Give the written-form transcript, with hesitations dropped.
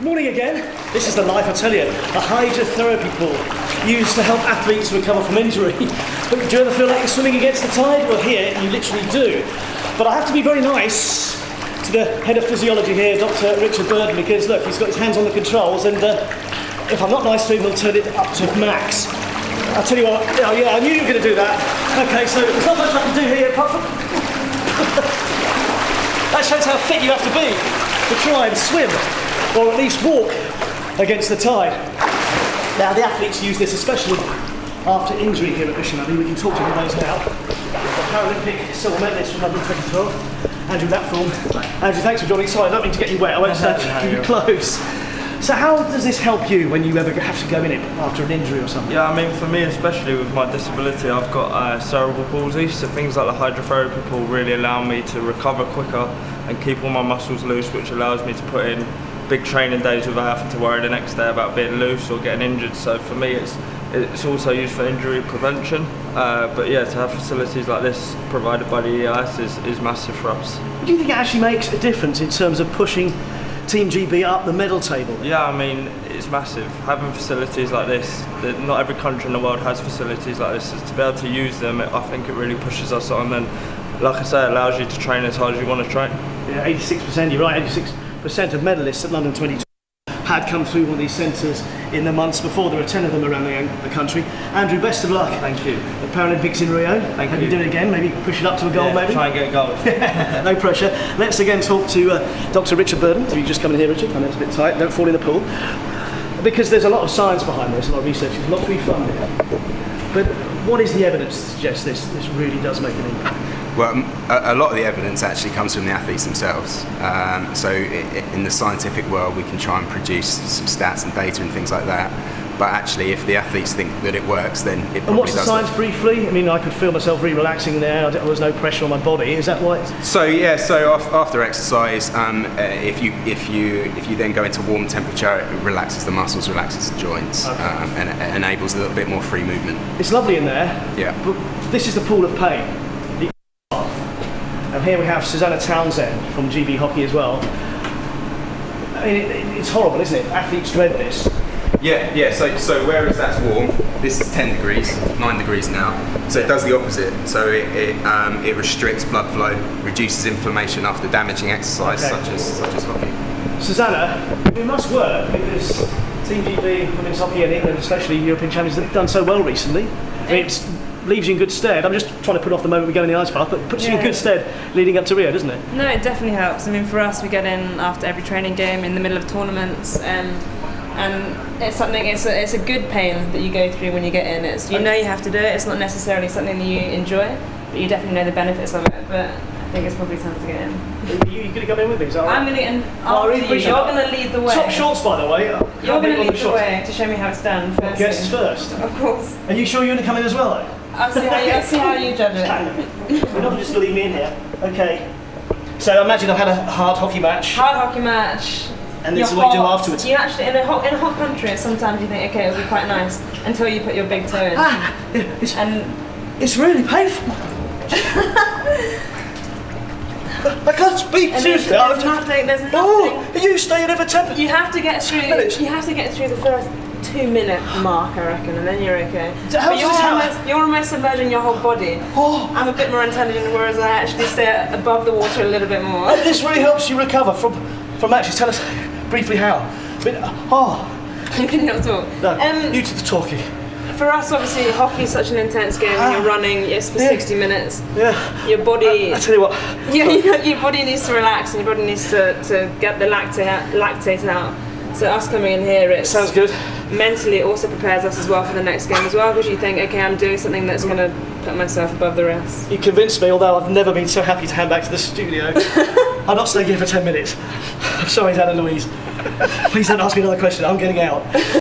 Morning again. This is the life, I tell you. A hydrotherapy pool used to help athletes recover from injury. But do you ever feel like you're swimming against the tide? Well, here you literally do. But I have to be very nice to the head of physiology here, Dr. Richard Burden, because look, he's got his hands on the controls, and if I'm not nice to him, he'll turn it up to max. I'll tell you what, yeah, I knew you were going to do that. Okay, so there's not much I can do here apart from... That shows how fit you have to be to try and swim, or at least walk against the tide. Now, the athletes use this especially after injury here at Bisham Abbey. We can talk to them those now. The Paralympic silver medalist from London 2012, Andrew Lapthorne. Andrew, thanks for joining. Sorry, I don't mean to get you wet. I won't stand you close. So how does this help you when you ever have to go in it after an injury or something? Yeah, I mean, for me, especially with my disability, I've got cerebral palsy, so things like the hydrotherapy pool really allow me to recover quicker and keep all my muscles loose, which allows me to put in big training days without having to worry the next day about being loose or getting injured. So for me, it's also used for injury prevention. But yeah, to have facilities like this provided by the EIS is massive for us. Do you think it actually makes a difference in terms of pushing Team GB up the medal table? Yeah, I mean, it's massive. Having facilities like this, not every country in the world has facilities like this, so to be able to use them, I think it really pushes us on, and like I say, it allows you to train as hard as you want to train. Yeah, 86%, you're right, 86% of medalists at London 2020 had come through one of these centres in the months before. There were 10 of them around the country. Andrew, best of luck. Thank you. The Paralympics in Rio. Thank you. You do it again, maybe push it up to a goal, maybe? Try and get a goal. No pressure. Let's again talk to Dr. Richard Burden. If you just come in here, Richard, I know it's a bit tight, don't fall in the pool. Because there's a lot of science behind this, a lot of research, it's not to be fun here. But what is the evidence to suggest this really does make an impact? Well, a lot of the evidence actually comes from the athletes themselves. So in the scientific world, we can try and produce some stats and data and things like that. But actually, if the athletes think that it works, then it probably does. And what's the science briefly? I mean, I could feel myself really relaxing there. There was no pressure on my body. Is that why? So yeah, so after exercise, if you then go into warm temperature, it relaxes the muscles, relaxes the joints, and it enables a little bit more free movement. It's lovely in there. Yeah. But this is the pool of pain. And here we have Susanna Townsend from GB Hockey as well. I mean, it's horrible, isn't it? Athletes dread this. Yeah. So whereas that's warm, this is 10 degrees, 9 degrees now. So it does the opposite. So it restricts blood flow, reduces inflammation after damaging exercise, such as hockey. Susanna, it must work because Team GB, women's hockey in England, especially European champions, have done so well recently. I mean, it leaves you in good stead. I'm just trying to put off the moment we go in the ice bath, but it puts you in good stead leading up to Rio, doesn't it? No, it definitely helps. I mean, for us, we get in after every training game, in the middle of tournaments, and it's something. It's a good pain that you go through when you get in. You know you have to do it. It's not necessarily something that you enjoy, but you definitely know the benefits of it. But I think it's probably time to get in. You're going to come in with me, is that right? I'm going to get in after you. You're going to lead the way. Top shorts, by the way. You're going to lead the way to show me how it's done first. Guests first. Of course. Are you sure you're going to come in as well, though? I'll see how you judge it. We're not just leaving me in here. Okay. So I imagine I've had a hard hockey match. Hard hockey match. And this is what you do afterwards. You actually, in a hot country, sometimes you think, okay, it'll be quite nice until you put your big toe in. It's really painful. I can't speak seriously. There's nothing. Oh, you staying there for 10 minutes. You have to get through. You have to get through the first 2-minute mark, I reckon, and then you're okay. You're almost submerging your whole body. Oh. I'm a bit more intelligent, whereas I actually stay above the water a little bit more. And this really helps you recover from matches. Tell us briefly how. Can you not talk? No, you to the talking. For us, obviously, hockey is such an intense game. You're running, it's for 60 minutes. Yeah. Your body... I tell you what. Your body needs to relax, and your body needs to get the lactate out. So us coming in here, it sounds good. Mentally, it also prepares us as well for the next game as well, because you think, okay, I'm doing something that's going to put myself above the rest. You convinced me, although I've never been so happy to hand back to the studio. I'm not staying here for 10 minutes. I'm sorry, Anna Louise. Please don't ask me another question. I'm getting out.